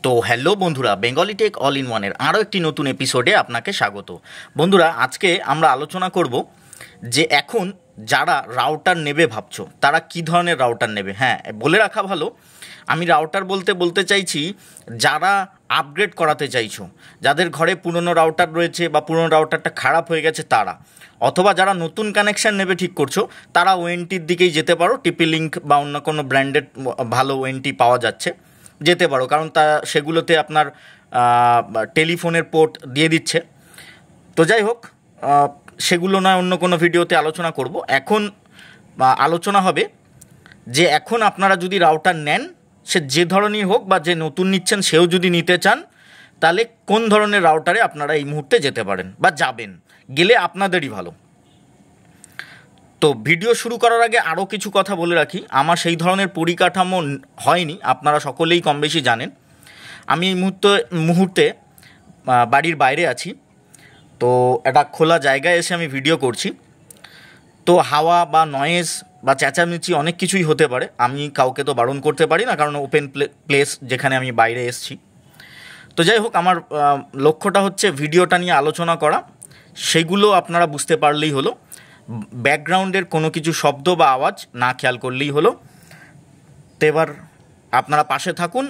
তো হ্যালো বন্ধুরা, Bengali take all in ওয়ানের আরও একটি নতুন এপিসোডে আপনাকে স্বাগত। বন্ধুরা, আজকে আমরা আলোচনা করব যে এখন যারা রাউটার নেবে ভাবছো তারা কি ধরনের রাউটার নেবে। হ্যাঁ, বলে রাখা ভালো, আমি রাউটার বলতে চাইছি যারা আপগ্রেড করাতে চাইছো, যাদের ঘরে পুরনো রাউটার রয়েছে বা পুরনো রাউটারটা খারাপ হয়ে গেছে তারা, অথবা যারা নতুন কানেকশান নেবে ঠিক করছো তারা ওএনটির দিকেই যেতে পারো। টিপি লিঙ্ক বা অন্য কোনো ব্র্যান্ডেড ভালো ওএনটি পাওয়া যাচ্ছে, যেতে পারো, কারণ তা সেগুলোতে আপনার টেলিফোনের পোর্ট দিয়ে দিচ্ছে। তো যাই হোক, সেগুলো নয়, অন্য কোনো ভিডিওতে আলোচনা করব। এখন আলোচনা হবে যে এখন আপনারা যদি রাউটার নেন, সে যে ধরনের হোক বা যে নতুন নিচ্ছেন সেও যদি নিতে চান, তাহলে কোন ধরনের রাউটারে আপনারা এই মুহূর্তে যেতে পারেন বা যাবেন, গেলে আপনাদেরই ভালো। তো ভিডিও শুরু করার আগে আরও কিছু কথা বলে রাখি, আমার সেই ধরনের পরিকাঠামো হয়নি, আপনারা সকলেই কম বেশি জানেন। আমি এই মুহূর্তে বাড়ির বাইরে আছি, তো একটা খোলা জায়গায় এসে আমি ভিডিও করছি। তো হাওয়া বা নয়েজ বা চেঁচামেচি অনেক কিছুই হতে পারে, আমি কাউকে তো বারণ করতে পারি না, কারণ ওপেন প্লেস যেখানে আমি বাইরে এসছি। তো যাই হোক, আমার লক্ষ্যটা হচ্ছে ভিডিওটা নিয়ে আলোচনা করা, সেগুলো আপনারা বুঝতে পারলেই হলো। ব্যাকগ্রাউন্ডের কোনো কিছু শব্দ বা আওয়াজ না খেয়াল করলেই হলো। তো এবার আপনারা পাশে থাকুন,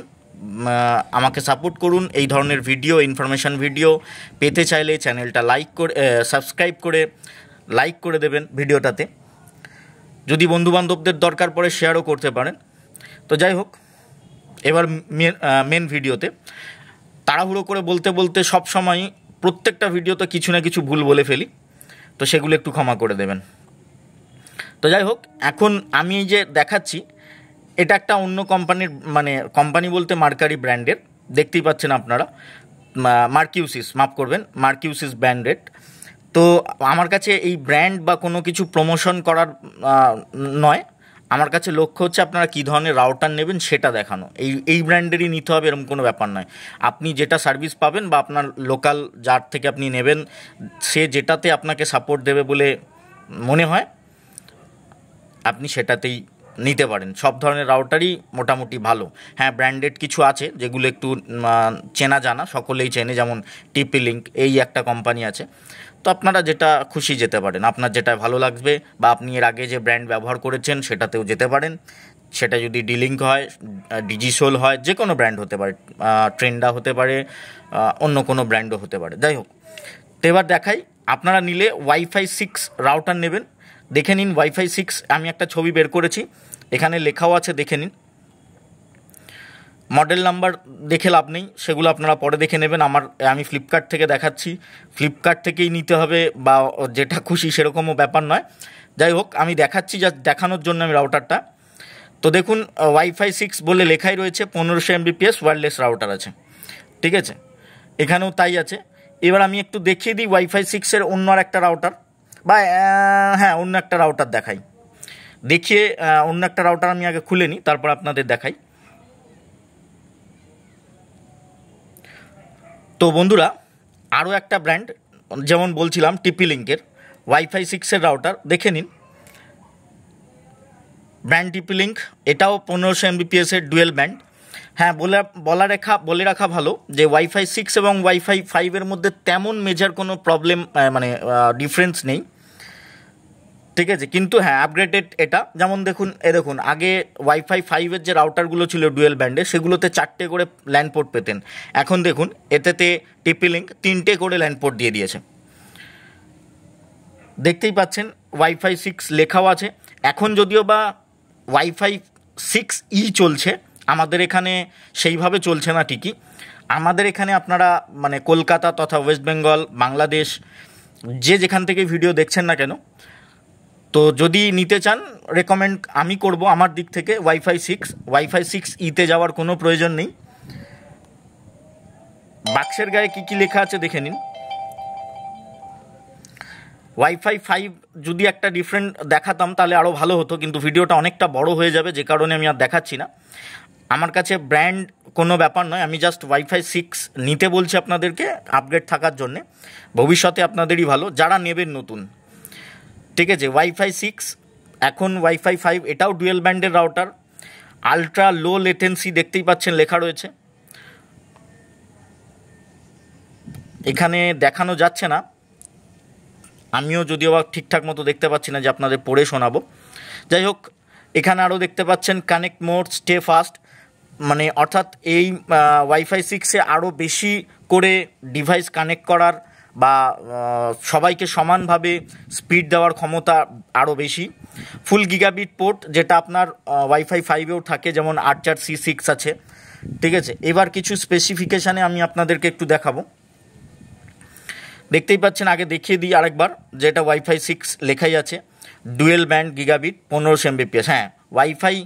আমাকে সাপোর্ট করুন। এই ধরনের ভিডিও, ইনফরমেশান ভিডিও পেতে চাইলে চ্যানেলটা সাবস্ক্রাইব করে লাইক করে দেবেন ভিডিওটাতে। যদি বন্ধুবান্ধবদের দরকার পড়ে শেয়ারও করতে পারেন। তো যাই হোক, এবার মেন ভিডিওতে। তাড়াহুড়ো করে বলতে সব সময় প্রত্যেকটা ভিডিওতে কিছু না কিছু ভুল বলে ফেলি, তো সেগুলো একটু ক্ষমা করে দেবেন। তো যাই হোক, এখন আমি এই যে দেখাচ্ছি, এটা একটা অন্য কোম্পানির, মানে কোম্পানি বলতে মার্কারি ব্র্যান্ডের, দেখতেই পাচ্ছেন আপনারা, মার্কিউসিস, মাফ করবেন, মার্কিউসিস ব্র্যান্ডেড। তো আমার কাছে এই ব্র্যান্ড বা কোনো কিছু প্রমোশন করার নয়, আমার কাছে লক্ষ্য হচ্ছে আপনারা কী ধরনের রাউটার নেবেন সেটা দেখানো। এই ব্র্যান্ডেরই নিতে হবে এরকম কোনো ব্যাপার নয়। আপনি যেটা সার্ভিস পাবেন বা আপনার লোকাল যার থেকে আপনি নেবেন, সে যেটাতে আপনাকে সাপোর্ট দেবে বলে মনে হয়, আপনি সেটাতেই নিতে পারেন। সব ধরনের রাউটারই মোটামুটি ভালো। হ্যাঁ, ব্র্যান্ডেড কিছু আছে যেগুলো একটু চেনা জানা, সকলেই চেনে, যেমন টিপি লিঙ্ক, এই একটা কোম্পানি আছে। তো আপনারা যেটা খুশি যেতে পারেন, আপনার যেটা ভালো লাগবে, বা আপনি এর আগে যে ব্র্যান্ড ব্যবহার করেছেন সেটাতেও যেতে পারেন। সেটা যদি ডিলিঙ্ক হয়, ডিজিসোল হয়, যে কোনো ব্র্যান্ড হতে পারে, ট্রেন্ডা হতে পারে, অন্য কোনো ব্র্যান্ডও হতে পারে। যাই হোক, তো এবার দেখাই, আপনারা নিলে ওয়াইফাই 6 রাউটার নেবেন। দেখে নিন ওয়াইফাই 6, আমি একটা ছবি বের করেছি, এখানে লেখাও আছে, দেখে নিন। মডেল নাম্বার দেখে লাভ নেই, সেগুলো আপনারা পরে দেখে নেবেন। আমি ফ্লিপকার্ট থেকে দেখাচ্ছি, ফ্লিপকার্ট থেকেই নিতে হবে বা যেটা খুশি সেরকমও ব্যাপার নয়। যাই হোক, আমি দেখাচ্ছি যা দেখানোর জন্য আমি রাউটারটা। তো দেখুন, ওয়াইফাই 6 বলে লেখাই রয়েছে, 1500 MBPS ওয়্যারলেস রাউটার আছে, ঠিক আছে, এখানেও তাই আছে। এবার আমি একটু দেখিয়ে দিই ওয়াইফাই 6-এর অন্য আর একটা রাউটার, বা হ্যাঁ, অন্য একটা রাউটার দেখাই। দেখিয়ে অন্য একটা রাউটার আমি আগে খুলে নিই, তারপর আপনাদের দেখাই। তো বন্ধুরা, আরও একটা ব্র্যান্ড, যেমন বলছিলাম টিপি লিঙ্কের ওয়াইফাই 6-এর রাউটার দেখে নিন। ব্র্যান্ড টিপি লিঙ্ক, এটাও 1500 MBPS-এর ডুয়েল ব্যান্ড। হ্যাঁ, বলে রাখা ভালো যে ওয়াইফাই 6 এবং ওয়াইফাই 5-এর মধ্যে তেমন মেজর কোনো প্রবলেম, মানে ডিফারেন্স নেই, ঠিক আছে। কিন্তু হ্যাঁ, আপগ্রেডেড এটা, যেমন দেখুন আগে ওয়াইফাই 5-এর যে রাউটারগুলো ছিল ডুয়েল ব্যান্ডে, সেগুলোতে 4টে করে ল্যান্ড পোর্ট পেতেন। এখন দেখুন এতেতে টিপি লিঙ্ক 3টে করে ল্যান্ড পোর্ট দিয়ে দিয়েছে, দেখতেই পাচ্ছেন। ওয়াইফাই 6 লেখাও আছে। এখন যদিও বা ওয়াইফাই 6E চলছে, আমাদের এখানে সেইভাবে চলছে না ঠিকই। আমাদের এখানে আপনারা, মানে কলকাতা তথা ওয়েস্ট বেঙ্গল, বাংলাদেশ, যেখান থেকে ভিডিও দেখছেন না কেন, তো যদি নিতে চান, রেকমেন্ড আমি করব আমার দিক থেকে ওয়াইফাই 6E-তে যাওয়ার কোনো প্রয়োজন নেই। বাক্সের গায়ে কী কী লেখা আছে দেখে নিন। ওয়াইফাই 5 যদি একটা ডিফারেন্ট দেখাতাম তাহলে আরও ভালো হতো, কিন্তু ভিডিওটা অনেকটা বড় হয়ে যাবে, যে কারণে আমি আর দেখাচ্ছি না। আমার কাছে ব্র্যান্ড কোনো ব্যাপার নয়, আমি জাস্ট ওয়াইফাই 6 নিতে বলছি আপনাদেরকে আপগ্রেড থাকার জন্যে, ভবিষ্যতে আপনাদেরই ভালো যারা নেবেন নতুন, ঠিক আছে। ওয়াইফাই 6, এখন ওয়াইফাই 5, এটাও ডুয়েল ব্যান্ডের রাউটার, আলট্রা লো লেটেন্সি, দেখতেই পাচ্ছেন লেখা রয়েছে। এখানে দেখানো যাচ্ছে না, আমিও যদিও বা ঠিকঠাক মতো দেখতে পাচ্ছি না যে আপনাদের পড়ে শোনাবো। যাই হোক, এখানে আরও দেখতে পাচ্ছেন কানেক্ট মোড, স্টে ফাস্ট, মানে অর্থাৎ এই ওয়াইফাই 6-এ আরও বেশি করে ডিভাইস কানেক্ট করার বা সবাইকে সমানভাবে স্পিড দেওয়ার ক্ষমতা আরও বেশি। ফুল গিগাবিট পোর্ট, যেটা আপনার ওয়াইফাই 5-এও থাকে, যেমন 804C6 আছে, ঠিক আছে। এবার কিছু স্পেসিফিকেশানে আমি আপনাদেরকে একটু দেখাবো। দেখতেই পাচ্ছেন, আগে দেখিয়ে দিই আরেকবার, যেটা ওয়াইফাই 6 লেখাই আছে, ডুয়েল ব্যান্ড গিগাবিট 1500 Mbps। হ্যাঁ, ওয়াইফাই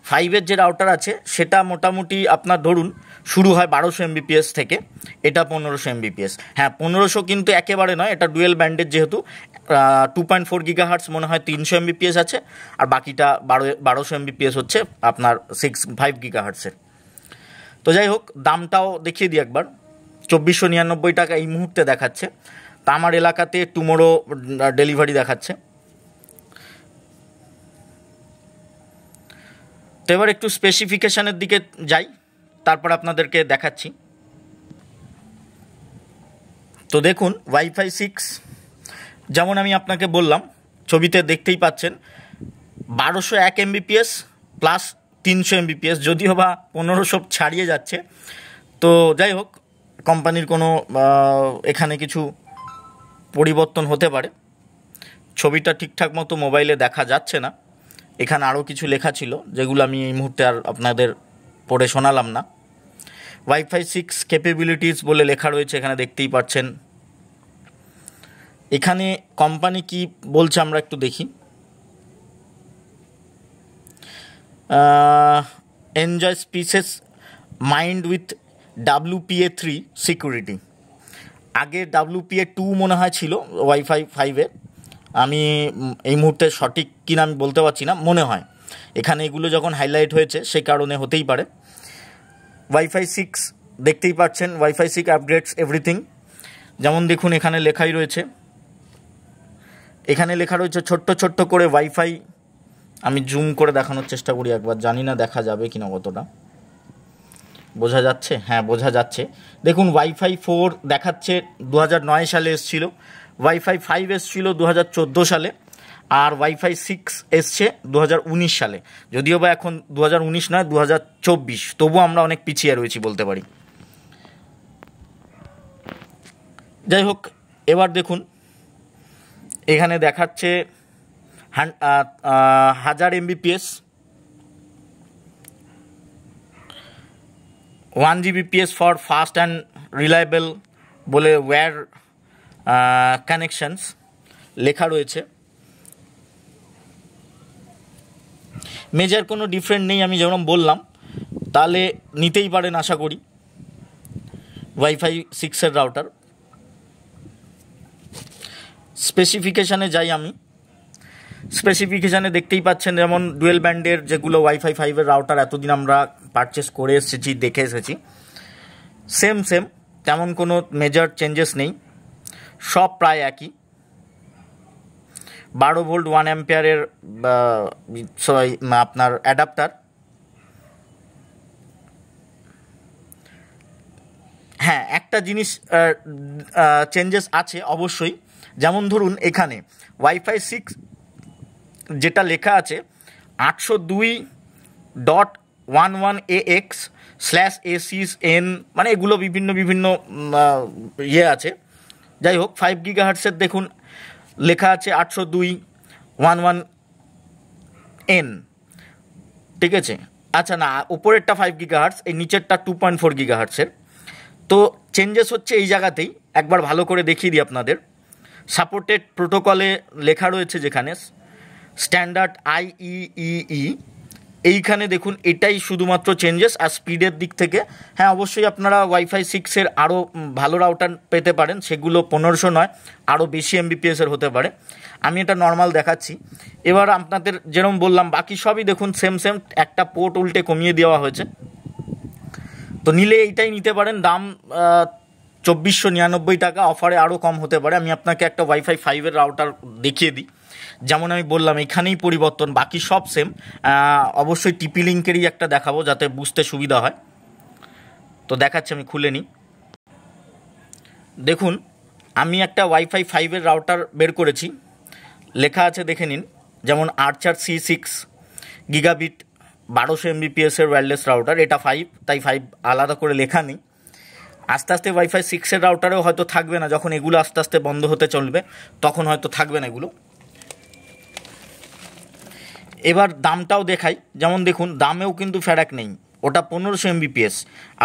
5-এর যে রাউটার আছে সেটা মোটামুটি আপনার ধরুন শুরু হয় 1200 Mbps থেকে, এটা 1500 Mbps। হ্যাঁ, 1500 কিন্তু একেবারে নয়, এটা ডুয়েল ব্যান্ডের, যেহেতু 2.4 GHz মনে হয় 300 Mbps আছে, আর বাকিটা 1200 Mbps হচ্ছে আপনার 5 GHz-এর। তো যাই হোক, দামটাও দেখিয়ে দিই একবার। 2499 টাকা এই মুহূর্তে দেখাচ্ছে, তা আমার এলাকাতে টুমোরো ডেলিভারি দেখাচ্ছে। তো এবার একটু স্পেসিফিকেশানের দিকে যাই, তারপর আপনাদেরকে দেখাচ্ছি। তো দেখুন, ওয়াইফাই 6 যেমন আমি আপনাকে বললাম, ছবিতে দেখতেই পাচ্ছেন 1201 Mbps প্লাস 300 Mbps, যদিও বা 1500 ছাড়িয়ে যাচ্ছে। তো যাই হোক, কোম্পানির কোনো এখানে কিছু পরিবর্তন হতে পারে। ছবিটা ঠিকঠাক মতো মোবাইলে দেখা যাচ্ছে না, এখানে আরও কিছু লেখা ছিল যেগুলো আমি এই মুহূর্তে আর আপনাদের পড়ে শোনালাম না। ওয়াইফাই 6 ক্যাপেবিলিটিস বলে লেখা রয়েছে, এখানে দেখতেই পাচ্ছেন। এখানে কোম্পানি কি বলছে আমরা একটু দেখি। Enjoy species mind with WPA3 security. আগে WPA2 মনে হয় ছিল ওয়াইফাই 5-এ, আমি এই মুহূর্তে সঠিক কিনা আমি বলতে পারছি না, মনে হয় এখানে এগুলো যখন হাইলাইট হয়েছে সে কারণে হতেই পারে। ওয়াইফাই 6 দেখতেই পাচ্ছেন, ওয়াইফাই 6 আপগ্রেডস এভরিথিং। যেমন দেখুন, এখানে লেখাই রয়েছে, এখানে লেখা রয়েছে ছোট্ট ছোট্ট করে ওয়াইফাই। আমি জুম করে দেখানোর চেষ্টা করি একবার, জানি না দেখা যাবে কিনা, কতটা বোঝা যাচ্ছে। হ্যাঁ, বোঝা যাচ্ছে। দেখুন, ওয়াইফাই 4 দেখাচ্ছে 2009 সালে এসেছিল, ওয়াইফাই 5 এসেছিল 2014 সালে, আর ওয়াইফাই 6 এসছে 2019 সালে। যদিও বা এখন 2019 নয়, 2024, তবুও আমরা অনেক পিছিয়ে রয়েছি বলতে পারি। যাই হোক, এবার দেখুন, এখানে দেখাচ্ছে 1000 Mbps, 1 Gbps for fast and reliable বলে ওয়্যার কানেকশনস লেখা রয়েছে। মেজর কোনো ডিফারেন্ট নেই, আমি যেরকম বললাম, তাহলে নিতেই পারেন আশা করি ওয়াইফাই 6-এর রাউটার। স্পেসিফিকেশানে যাই আমি। স্পেসিফিকেশানে দেখতেই পাচ্ছেন, যেমন ডুয়েল ব্যান্ডের যেগুলো ওয়াইফাই 5-এর রাউটার এতদিন আমরা পারচেস করে এসেছি, দেখে এসেছি, সেম তেমন কোনো মেজর চেঞ্জেস নেই, সব প্রায় একই। 12 ভোল্ট 1 অ্যাম্পিয়ারের আপনার অ্যাডাপ্টার। হ্যাঁ, একটা জিনিস চেঞ্জেস আছে অবশ্যই, যেমন ধরুন এখানে ওয়াইফাই 6 যেটা লেখা আছে 802.11ax/ACN, মানে এগুলো বিভিন্ন ইয়ে আছে। যাই হোক, 5 GHz দেখুন লেখা আছে 802.11n, ঠিক আছে। আচ্ছা, না, উপরেরটা 5 GHz, এই নিচেরটা 2.4 GHz-এর। তো চেঞ্জেস হচ্ছে এই জায়গাতেই, একবার ভালো করে দেখিয়ে দিই আপনাদের। সাপোর্টেড প্রোটোকলে লেখা রয়েছে যেখানে স্ট্যান্ডার্ড IEEE, এইখানে দেখুন এটাই শুধুমাত্র চেঞ্জেস। আর স্পিডের দিক থেকে হ্যাঁ, অবশ্যই আপনারা ওয়াইফাই 6-এর আরও ভালো রাউটার পেতে পারেন, সেগুলো 1500 নয়, আরও বেশি Mbps-এর হতে পারে। আমি এটা নর্মাল দেখাচ্ছি। এবার আপনাদের যেরকম বললাম, বাকি সবই দেখুন সেম, একটা পোর্ট উল্টে কমিয়ে দেওয়া হয়েছে। তো নিলে এইটাই নিতে পারেন, দাম 2499 টাকা, অফারে আরও কম হতে পারে। আমি আপনাকে একটা ওয়াইফাই 5-এর রাউটার দেখিয়ে দিই। যেমন আমি বললাম, এখানেই পরিবর্তন, বাকি সব সেম। অবশ্যই টিপি লিঙ্কেরই একটা দেখাবো যাতে বুঝতে সুবিধা হয়। তো দেখাচ্ছি, আমি খুলে নিই। দেখুন আমি একটা ওয়াইফাই 5-এর রাউটার বের করেছি, লেখা আছে দেখে নিন, যেমন আর্চার C6 গিগাবিট 1200 MBPS-এর ওয়্যারলেস রাউটার, এটা 5, তাই 5 আলাদা করে লেখা নেই। আস্তে আস্তে ওয়াইফাই 6-এর রাউটারেও হয়তো থাকবে না, যখন এগুলো আস্তে আস্তে বন্ধ হতে চলবে তখন হয়তো থাকবে না এগুলো। এবার দামটাও দেখাই, যেমন দেখুন দামেও কিন্তু ফেরাক নেই, ওটা 1500 MBPS,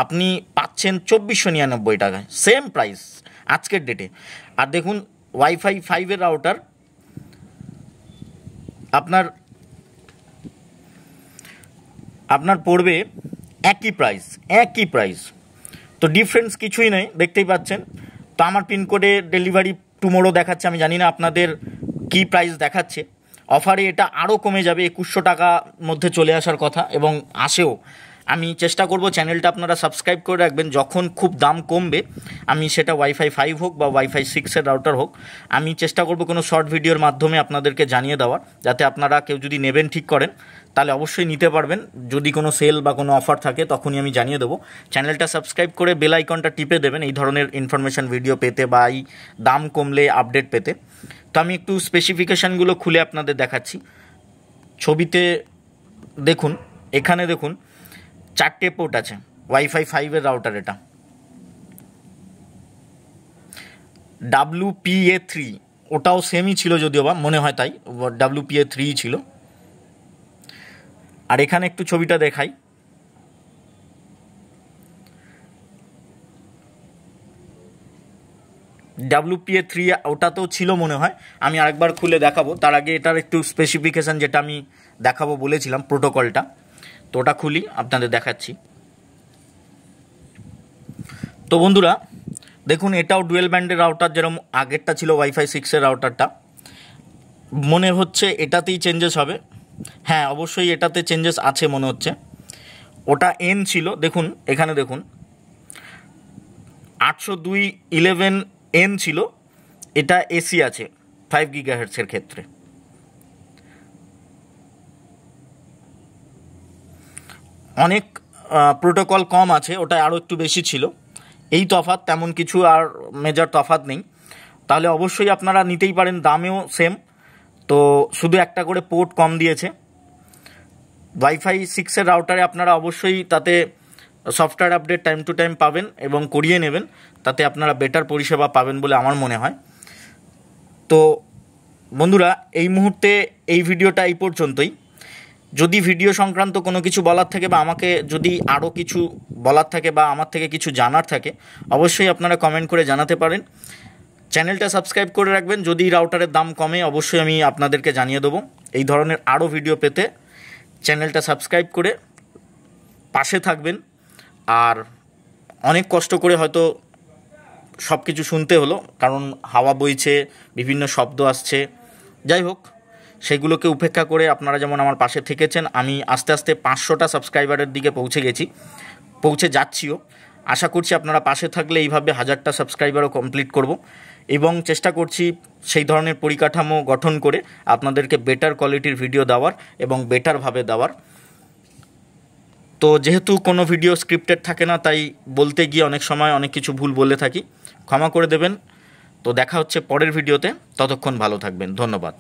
আপনি পাচ্ছেন 2499 টাকায়, সেম প্রাইস আজকের ডেটে। আর দেখুন ওয়াইফাই 5-এর রাউটার আপনার পড়বে একই প্রাইস, তো ডিফারেন্স কিছুই নেই, দেখতেই পাচ্ছেন। তো আমার পিনকোডে ডেলিভারি টুমোরো দেখাচ্ছে, আমি জানি না আপনাদের কি প্রাইস দেখাচ্ছে। অফারে এটা আরও কমে যাবে, 2100 টাকার মধ্যে চলে আসার কথা, এবং আসেও। আমি চেষ্টা করব চ্যানেলটা আপনারা সাবস্ক্রাইব করে রাখবেন, যখন খুব দাম কমবে আমি সেটা ওয়াইফাই 5 হোক বা ওয়াইফাই 6-এর রাউটার হোক, আমি চেষ্টা করব কোনো শর্ট ভিডিওর মাধ্যমে আপনাদেরকে জানিয়ে দেওয়ার, যাতে আপনারা কেউ যদি নেবেন ঠিক করেন তাহলে অবশ্যই নিতে পারবেন। যদি কোনো সেল বা কোনো অফার থাকে তখনই আমি জানিয়ে দেবো। চ্যানেলটা সাবস্ক্রাইব করে বেল আইকনটা টিপে দেবেন এই ধরনের ইনফরমেশান ভিডিও পেতে বা এই দাম কমলে আপডেট পেতে। তো আমি একটু স্পেসিফিকেশানগুলো খুলে আপনাদের দেখাচ্ছি। ছবিতে দেখুন, এখানে দেখুন 4টে পোর্ট আছে, ওয়াইফাই 5-এর রাউটার এটা। WPA3 ওটাও সেমই ছিল যদিও বা, মনে হয় তাই, WPA3 ছিল। আর এখানে একটু ছবিটা দেখাই, WPA3 ওটাতেও ছিল মনে হয়, আমি আরেকবার খুলে দেখাবো। তার আগে এটার একটু স্পেসিফিকেশান যেটা আমি দেখাবো বলেছিলাম, প্রোটোকলটা, তো ওটা খুলি আপনাদের দেখাচ্ছি। তো বন্ধুরা দেখুন এটাও ডুয়েল ব্যান্ডের রাউটার, যেরকম আগেরটা ছিল ওয়াইফাই 6-এর রাউটারটা। মনে হচ্ছে এটাতেই চেঞ্জেস হবে, হ্যাঁ অবশ্যই এটাতে চেঞ্জেস আছে মনে হচ্ছে। ওটা N ছিল, দেখুন এখানে দেখুন 802.11N ছিল, এটা AC আছে 5 GHz-এর ক্ষেত্রে। অনেক প্রোটোকল কম আছে, ওটা আরও একটু বেশি ছিল, এই তফাৎ, তেমন কিছু আর মেজর তফাৎ নেই। তাহলে অবশ্যই আপনারা নিতেই পারেন, দামেও সেম, তো শুধু একটা করে পোর্ট কম দিয়েছে। ওয়াইফাই 6-এর রাউটারে আপনারা অবশ্যই তাতে software update time to time পাবেন এবং করিয়ে নেবেন, তাতে আপনারা বেটার পরিষেবা পাবেন বলে আমার মনে হয়। তো বন্ধুরা এই মুহূর্তে এই ভিডিওটা এই পর্যন্তই। যদি ভিডিও সংক্রান্ত কোনো কিছু বলার থাকে বা আমাকে যদি আরও কিছু বলার থাকে বা আমার থেকে কিছু জানার থাকে, অবশ্যই আপনারা কমেন্ট করে জানাতে পারেন। চ্যানেলটা সাবস্ক্রাইব করে রাখবেন, যদি রাউটারের দাম কমে অবশ্যই আমি আপনাদেরকে জানিয়ে দেবো। এই ধরনের আরও ভিডিও পেতে চ্যানেলটা সাবস্ক্রাইব করে পাশে থাকবেন। আর অনেক কষ্ট করে হয়তো সব কিছু শুনতে হলো, কারণ হাওয়া বইছে, বিভিন্ন শব্দ আসছে, যাই হোক সেগুলোকে উপেক্ষা করে আপনারা যেমন আমার পাশে থেকেছেন, আমি আস্তে আস্তে 500টা সাবস্ক্রাইবারের দিকে পৌঁছে যাচ্ছিও। আশা করছি আপনারা পাশে থাকলে এইভাবে 1000টা সাবস্ক্রাইবারও কমপ্লিট করব, এবং চেষ্টা করছি সেই ধরনের পরিকাঠামো গঠন করে আপনাদেরকে বেটার কোয়ালিটির ভিডিও দেওয়ার এবং বেটারভাবে দেওয়ার। তো যেহেতু কোনো ভিডিও স্ক্রিপ্টেড থাকে না, তাই বলতে গিয়ে অনেক সময় অনেক কিছু ভুল বলে থাকি, ক্ষমা করে দেবেন। তো দেখা হচ্ছে পরের ভিডিওতে, ততক্ষণ ভালো থাকবেন, ধন্যবাদ।